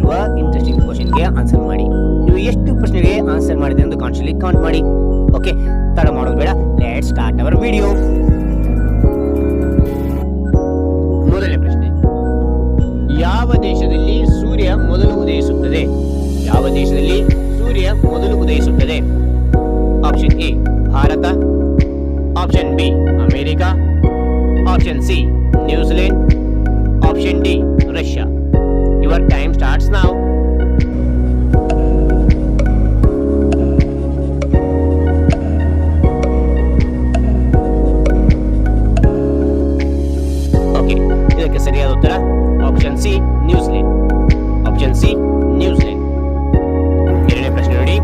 ಇರುವ ಇಂಟ್ರೆಸ್ಟಿಂಗ್ ಕ್ವಶನ್ಗೆ ಆನ್ಸರ್ ಮಾಡಿ. ನೀವು ಎಷ್ಟು ಪ್ರಶ್ನೆಗೆ ಆನ್ಸರ್ ಮಾಡಿದೆ ಎಂದು ಕಾನ್ಸ್ಟೆಂಟ್ಲಿ ಕೌಂಟ್ ಮಾಡಿ. ಓಕೆ, ತಡ ಮಾಡೋದು ಬೇಡ. Let's start hour video. ಮೊದಲನೇ ಪ್ರಶ್ನೆ, ಯಾವ ದೇಶದಲ್ಲಿ ಸೂರ್ಯ ಮೊದಲು ಉದಯಿಸುತ್ತದೆ? ಯಾವ ದೇಶದಲ್ಲಿ ಸೂರ್ಯ ಮೊದಲು ಉದಯಿಸುತ್ತದೆ? Option A Bharat, option B America, option C New Zealand, option D Russia. Your time starts now. Okay, ಇದಕ್ಕೆ ಸರಿಯಾದ ಉತ್ತರ option C New Zealand. Option C New Zealand. ಎರಡನೇ ಪ್ರಶ್ನೆ ನೋಡಿ,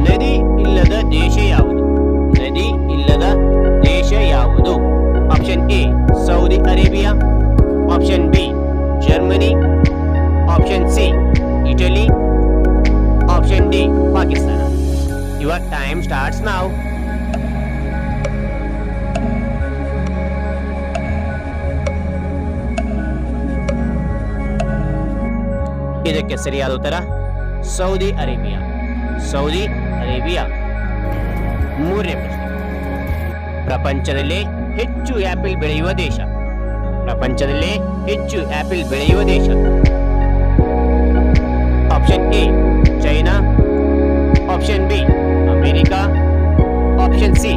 ನದಿ ಇಲ್ಲದ ದೇಶ ಯಾವುದು? ನದಿ ಇಲ್ಲದ ದೇಶ ಯಾವುದು? Option A Saudi Arabia, option B Germany, option C Italy, option D Pakistan. Your time starts now. ಇದಕ್ಕೆ ಸರಿಯಾದ ಉತ್ತರ ಸೌದಿ ಅರೇಬಿಯಾ. Saudi Arabia. ಮೂರನೇ ಪ್ರಶ್ನೆ, ಪ್ರಪಂಚದಲ್ಲೇ ಹೆಚ್ಚು ಆಪಲ್ ಬೆಳೆಯುವ ದೇಶ? ಪ್ರಪಂಚದಲ್ಲೇ ಹೆಚ್ಚು ಆಪಲ್ ಬೆಳೆಯುವ ದೇಶ? Option A China, option B America, option C